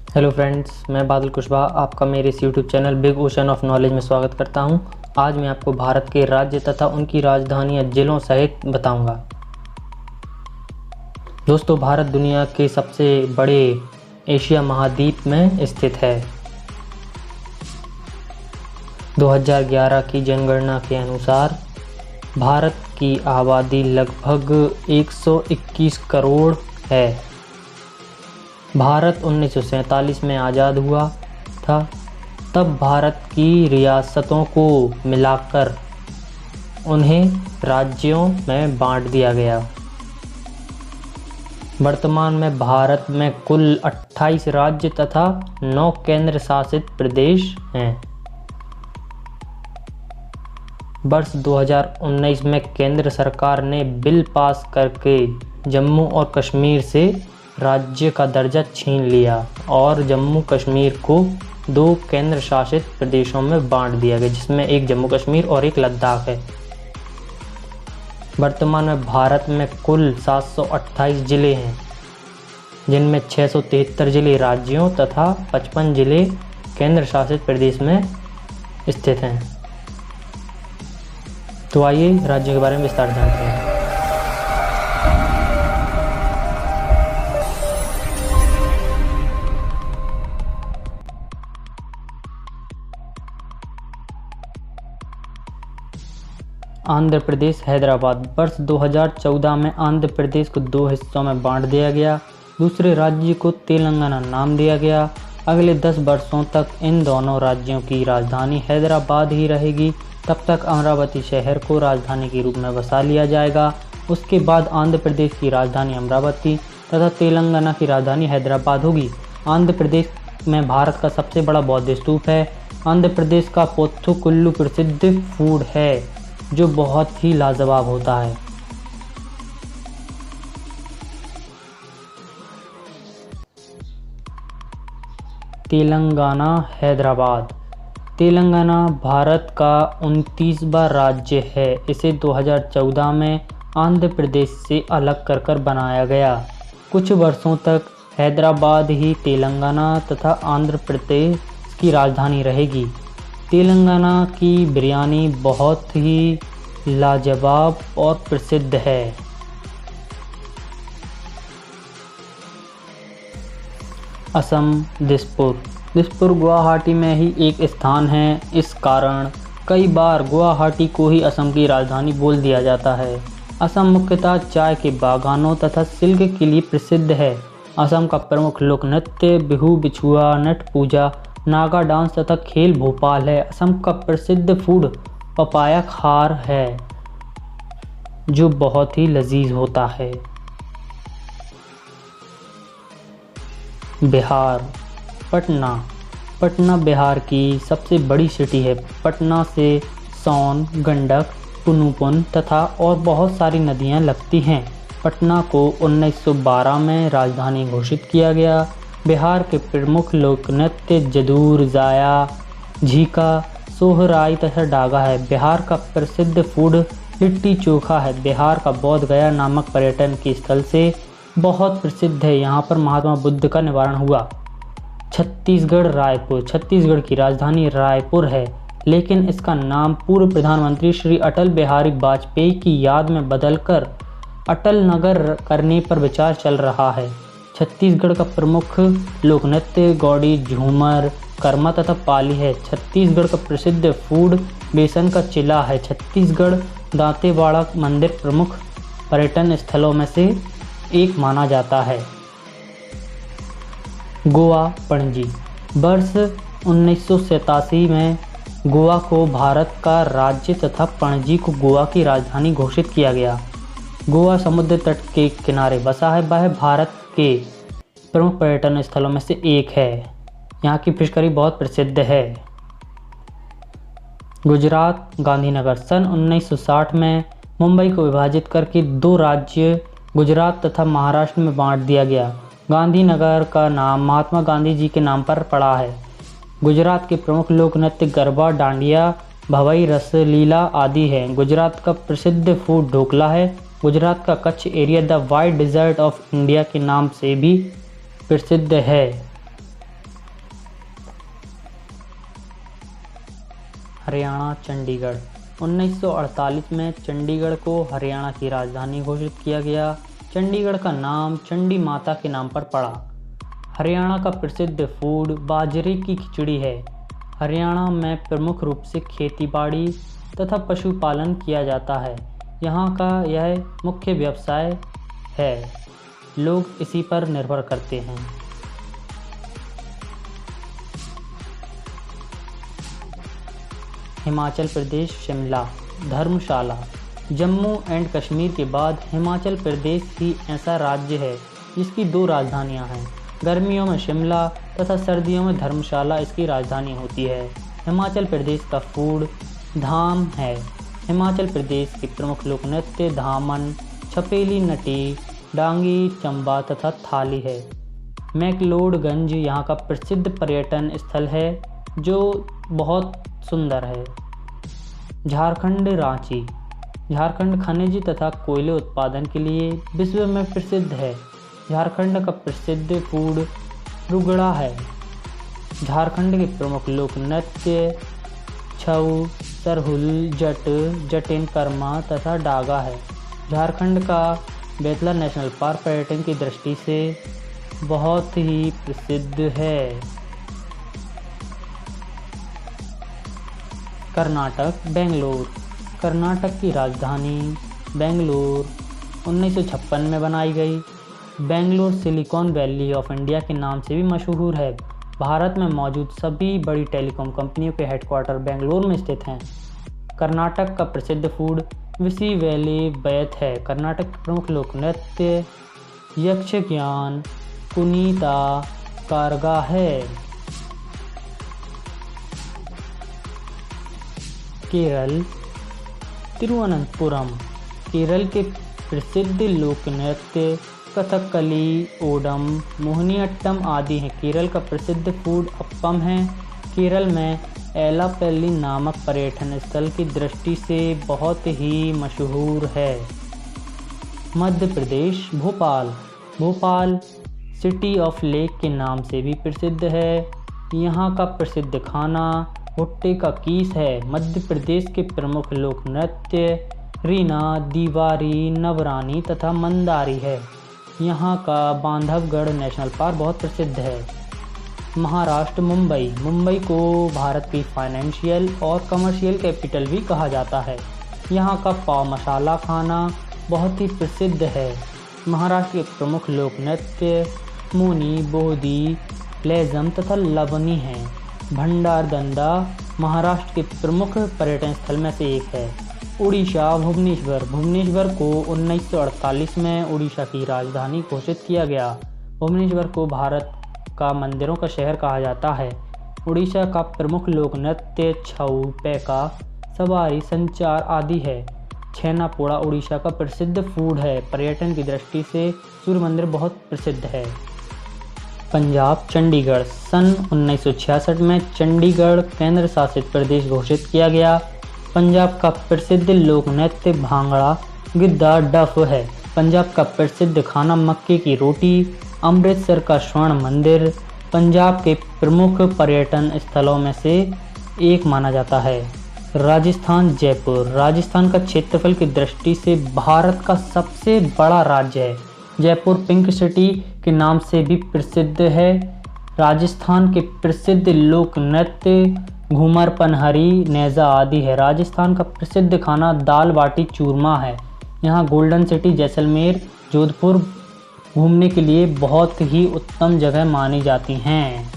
Hello friends, मैं बादल कुशवाहा आपका मेरे इस YouTube channel big ocean of knowledge में स्वागत करता हूं। आज मैं आपको भारत के राज्य तथा उनकी राजधानियां जिलों सहित बताऊंगा। दोस्तों, भारत दुनिया के सबसे बड़े एशिया महाद्वीप में स्थित है। 2011 की जनगणना के अनुसार भारत की आबादी लगभग 121 करोड़ है। भारत 1947 में आज़ाद हुआ था। तब भारत की रियासतों को मिलाकर उन्हें राज्यों में बांट दिया गया। वर्तमान में भारत में कुल 28 राज्य तथा 9 केंद्र शासित प्रदेश हैं। वर्ष 2019 में केंद्र सरकार ने बिल पास करके जम्मू और कश्मीर से राज्य का दर्जा छीन लिया और जम्मू कश्मीर को 2 केंद्र शासित प्रदेशों में बांट दिया गया, जिसमें एक जम्मू कश्मीर और एक लद्दाख है। वर्तमान में भारत में कुल 728 जिले हैं, जिनमें 673 जिले राज्यों तथा 55 जिले केंद्र शासित प्रदेश में स्थित हैं। तो आइए राज्यों के बारे में विस्तार से जानते हैं। आंध्र प्रदेश हैदराबाद। वर्ष 2014 में आंध्र प्रदेश को 2 हिस्सों में बांट दिया गया। दूसरे राज्य को तेलंगाना नाम दिया गया। अगले 10 वर्षों तक इन दोनों राज्यों की राजधानी हैदराबाद ही रहेगी। तब तक अमरावती शहर को राजधानी के रूप में बसा लिया जाएगा। उसके बाद आंध्र प्रदेश की राजधानी अमरावती तथा तेलंगाना की राजधानी हैदराबाद होगी। आंध्र प्रदेश में भारत का सबसे बड़ा बौद्ध स्तूप है। आंध्र प्रदेश का पोथुकुल्लू प्रसिद्ध फूड है, जो बहुत ही लाजवाब होता है। तेलंगाना हैदराबाद। तेलंगाना भारत का 29वां राज्य है। इसे 2014 में आंध्र प्रदेश से अलग कर बनाया गया। कुछ वर्षों तक हैदराबाद ही तेलंगाना तथा आंध्र प्रदेश की राजधानी रहेगी। तेलंगाना की बिरयानी बहुत ही लाजवाब और प्रसिद्ध है। असम दिसपुर। दिसपुर गुवाहाटी में ही एक स्थान है। इस कारण कई बार गुवाहाटी को ही असम की राजधानी बोल दिया जाता है। असम मुख्यतः चाय के बागानों तथा सिल्क के लिए प्रसिद्ध है। असम का प्रमुख लोक नृत्य बिहू, बिछुआ, नट पूजा, नागा डांस तथा खेल भोपाल है। असम का प्रसिद्ध फूड पपाया खार है, जो बहुत ही लजीज होता है। बिहार। पटना। पटना बिहार की सबसे बड़ी सिटी है। पटना से सोन, गंडक, पुनपुन तथा और बहुत सारी नदियां लगती हैं। पटना को 1912 में राजधानी घोषित किया गया। बिहार के प्रमुख लोक नृत्य जदूर, जाया, झीका, सोहराई तथा डागा है। बिहार का प्रसिद्ध फूड लिट्टी चोखा है। बिहार का बोध गया नामक पर्यटन की स्थल से बहुत प्रसिद्ध है। यहाँ पर महात्मा बुद्ध का निवारण हुआ। छत्तीसगढ़। रायपुर। छत्तीसगढ़ की राजधानी रायपुर है, लेकिन इसका नाम पूर्व प्रधानमंत्री श्री अटल बिहारी वाजपेयी की याद में बदलकर अटल नगर करने पर विचार चल रहा है। छत्तीसगढ़ का प्रमुख लोक नृत्य गौड़ी, झूमर, कर्मा तथा पाली है। छत्तीसगढ़ का प्रसिद्ध फूड बेसन का चिला है। छत्तीसगढ़ दांतेवाड़ा मंदिर प्रमुख पर्यटन स्थलों में से एक माना जाता है। गोवा, पणजी। वर्ष 1987 में गोवा को भारत का राज्य तथा पणजी को गोवा की राजधानी घोषित किया गया। गोवा समुद्र तट के किनारे बसा है। वह भारत के प्रमुख पर्यटन स्थलों में से एक है। यहाँ की फिश करी बहुत प्रसिद्ध है। गुजरात, गांधीनगर। सन 1960 में मुंबई को विभाजित करके 2 राज्य गुजरात तथा महाराष्ट्र में बांट दिया गया। गांधीनगर का नाम महात्मा गांधी जी के नाम पर पड़ा है। गुजरात के प्रमुख लोक नृत्य गरबा, डांडिया, भवई, रसलीला आदि हैं। गुजरात का प्रसिद्ध फूड ढोकला है। गुजरात का Kutch area the white desert of India के नाम से भी प्रसिद्ध है। हरियाणा चंडीगढ़। 1948 में चंडीगढ़ को हरियाणा की राजधानी घोषित किया गया। चंडीगढ़ का नाम चंडी माता के नाम पर पड़ा। हरियाणा का प्रसिद्ध फूड बाजरे की खिचड़ी है। हरियाणा में प्रमुख रूप से खेतीबाड़ी तथा पशुपालन किया जाता है। यहाँ का यह मुख्य व्यवसाय है। लोग इसी पर निर्भर करते हैं। हिमाचल प्रदेश शिमला, धर्मशाला। जम्मू एंड कश्मीर के बाद हिमाचल प्रदेश ही ऐसा राज्य है जिसकी 2 राजधानियां हैं। गर्मियों में शिमला तथा सर्दियों में धर्मशाला इसकी राजधानी होती है। हिमाचल प्रदेश का फूड धाम है। हिमाचल प्रदेश के प्रमुख लोक नृत्य धामन, छपेली नटी, डांगी, चंबा तथा थाली है। मैक्लोडगंज यहाँ का प्रसिद्ध पर्यटन स्थल है जो बहुत सुंदर है। झारखंड रांची। झारखंड खनिज तथा कोयले उत्पादन के लिए विश्व में प्रसिद्ध है। झारखंड का प्रसिद्ध फूड रुगड़ा है। झारखंड के प्रमुख लोक नृत्य छऊ, सरहुल, जट, जटिन, कर्मा तथा डागा है। झारखंड का बेतला नेशनल पार्क पर्यटन की दृष्टि से बहुत ही प्रसिद्ध है। कर्नाटक बेंगलोर। कर्नाटक की राजधानी बेंगलोर 1956 में बनाई गई। Bangalore silicon valley of India के नाम से भी मशहूर है। भारत में मौजूद सभी बड़ी टेलीकॉम कंपनियों के हेडक्वार्टर बेंगलोर में स्थित हैं। कर्नाटक का प्रसिद्ध फूड विसी वैली बैत है। कर्नाटक के प्रमुख लोक नृत्य यक्षगान, कुनीता, कारगा है। केरल तिरुवनंतपुरम। केरल के प्रसिद्ध लोक नृत्य कथकली, ओडम, मोहिनीअट्टम आदि हैं। केरल का प्रसिद्ध फूड अप्पम है। केरल में एलापल्ली नामक पर्यटन स्थल की दृष्टि से बहुत ही मशहूर है। Madhya Pradesh Bhopal. Bhopal city of lake के नाम से भी प्रसिद्ध है। यहाँ का प्रसिद्ध खाना भुट्टे का कीस है। मध्य प्रदेश के प्रमुख लोक नृत्य रीना, दीवारी, नवरानी तथा मंदारी है। यहाँ का बांधवगढ़ नेशनल पार्क बहुत प्रसिद्ध है। महाराष्ट्र मुंबई। मुंबई को भारत की फाइनेंशियल और कमर्शियल कैपिटल भी कहा जाता है। यहाँ का पाव मसाला खाना बहुत ही प्रसिद्ध है। महाराष्ट्र के प्रमुख लोक नृत्य मोनी, बोहदी, लेज़म तथा लवनी हैं। भंडारदंडा महाराष्ट्र के प्रमुख पर्यटन स्थल में से एक है। उड़ीसा भुवनेश्वर। भुवनेश्वर को 1948 में उड़ीसा की राजधानी घोषित किया गया। भुवनेश्वर को भारत का मंदिरों का शहर कहा जाता है। उड़ीसा का प्रमुख लोक नृत्य छऊ, पैका, सवारी, संचार आदि है। छेना पोड़ा उड़ीसा का प्रसिद्ध फूड है। पर्यटन की दृष्टि से सूर्य मंदिर बहुत प्रसिद्ध है। पंजाब चंडीगढ़। सन 1966 में चंडीगढ़ केंद्र शासित प्रदेश घोषित किया गया। पंजाब का प्रसिद्ध लोक नृत्य भांगड़ा, गिद्धा, डफ है। पंजाब का प्रसिद्ध खाना मक्के की रोटी। अमृतसर का स्वर्ण मंदिर पंजाब के प्रमुख पर्यटन स्थलों में से एक माना जाता है। राजस्थान जयपुर। राजस्थान का क्षेत्रफल की दृष्टि से भारत का सबसे बड़ा राज्य है। जयपुर पिंक सिटी के नाम से भी प्रसिद्ध है। राजस्थान के प्रसिद्ध लोक नृत्य घूमर, पनहरी, नेजा आदि है। राजस्थान का प्रसिद्ध खाना दाल बाटी चूरमा है। यहाँ गोल्डन सिटी जैसलमेर, जोधपुर घूमने के लिए बहुत ही उत्तम जगह मानी जाती हैं।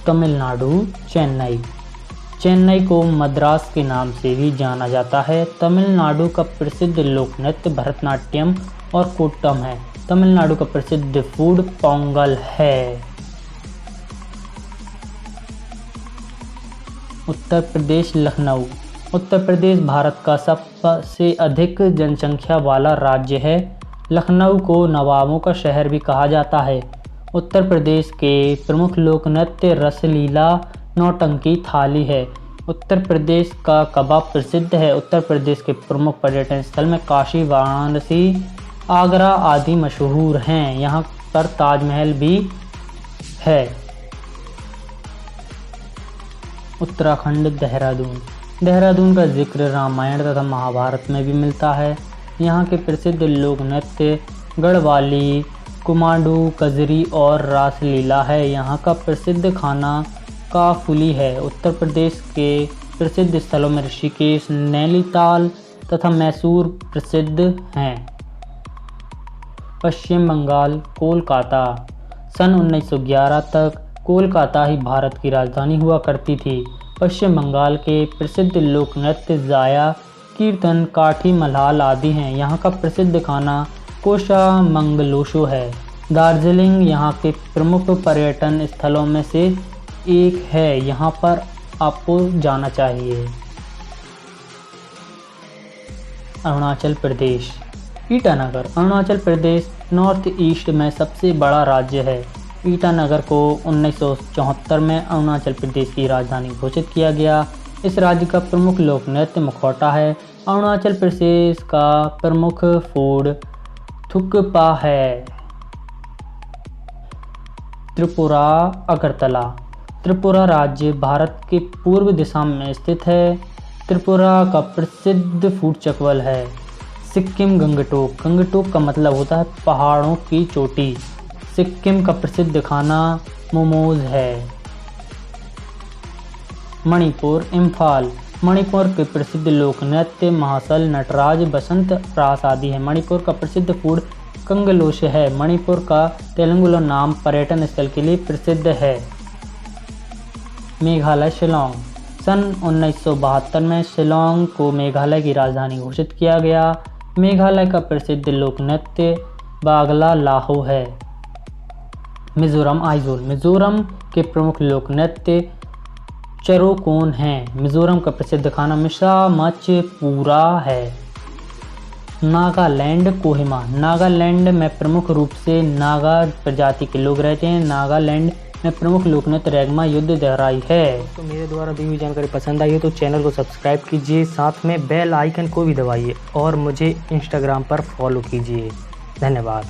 तमिलनाडु चेन्नई। चेन्नई को मद्रास के नाम से भी जाना जाता है। तमिलनाडु का प्रसिद्ध लोक नृत्य भरतनाट्यम और कोट्टम है। तमिलनाडु का प्रसिद्ध फूड पोंगल है। उत्तर प्रदेश लखनऊ। उत्तर प्रदेश भारत का सबसे अधिक जनसंख्या वाला राज्य है। लखनऊ को नवाबों का शहर भी कहा जाता है। उत्तर प्रदेश के प्रमुख लोक नृत्य रसलीला, नौटंकी, थाली है। उत्तर प्रदेश का कबाब प्रसिद्ध है। उत्तर प्रदेश के प्रमुख पर्यटन स्थल में काशी, वाराणसी, आगरा आदि मशहूर हैं। यहाँ पर ताजमहल भी है। उत्तराखंड देहरादून। देहरादून का जिक्र रामायण तथा महाभारत में भी मिलता है। यहाँ के प्रसिद्ध लोक नृत्य गढ़वाली, कुमाऊँ, कजरी और रासलीला है। यहाँ का प्रसिद्ध खाना काफुली है। उत्तर प्रदेश के प्रसिद्ध स्थलों में ऋषिकेश, नैनीताल तथा मैसूर प्रसिद्ध हैं। पश्चिम बंगाल, कोलकाता। सन 1911 तक कोलकाता ही भारत की राजधानी हुआ करती थी। पश्चिम बंगाल के प्रसिद्ध लोक नृत्य जाया, कीर्तन, काठी, मल्हार आदि हैं। यहाँ का प्रसिद्ध खाना कोशा मंगलोशो है। दार्जिलिंग यहाँ के प्रमुख पर्यटन स्थलों में से एक है। यहाँ पर आपको जाना चाहिए। अरुणाचल प्रदेश, ईटानगर। अरुणाचल प्रदेश नॉर्थ ईस्ट में सबसे बड़ा राज्य है। ईटानगर को 1974 में अरुणाचल प्रदेश की राजधानी घोषित किया गया। इस राज्य का प्रमुख लोक नृत्य मुखौटा है। अरुणाचल प्रदेश का प्रमुख फूड थुक्पा है। त्रिपुरा, अगरतला। त्रिपुरा राज्य भारत के पूर्व दिशा में स्थित है। त्रिपुरा का प्रसिद्ध फूड चकवल है। सिक्किम, गंगटोक। गंगटोक का मतलब होता है पहाड़ों की चोटी। सिक्किम का प्रसिद्ध खाना मोमोज है। मणिपुर, इम्फाल। मणिपुर के प्रसिद्ध लोक नृत्य महासल, नटराज, बसंत रास आदि है। मणिपुर का प्रसिद्ध फूड कंगलोश है। मणिपुर का तेलंगुला नाम पर्यटन स्थल के लिए प्रसिद्ध है। मेघालय, शिलोंग। सन 1972 में शिलोंग को मेघालय की राजधानी घोषित किया गया। मेघालय का प्रसिद्ध लोक नृत्य बागला लाहो है। मिजोरम, आइजोल। मिजोरम के प्रमुख लोक नृत्य चरोकोन हैं। मिजोरम का प्रसिद्ध खाना मिसा मच पूरा है। नागालैंड, कोहिमा। नागालैंड में प्रमुख रूप से नागा प्रजाति के लोग रहते हैं। नागालैंड में प्रमुख लोक नृत्य रेगमा युद्ध दोहराई है। तो मेरे द्वारा दी हुई जानकारी पसंद आई हो तो चैनल को सब्सक्राइब कीजिए, साथ में बेल आइकन को भी दबाइए और मुझे इंस्टाग्राम पर फॉलो कीजिए। धन्यवाद।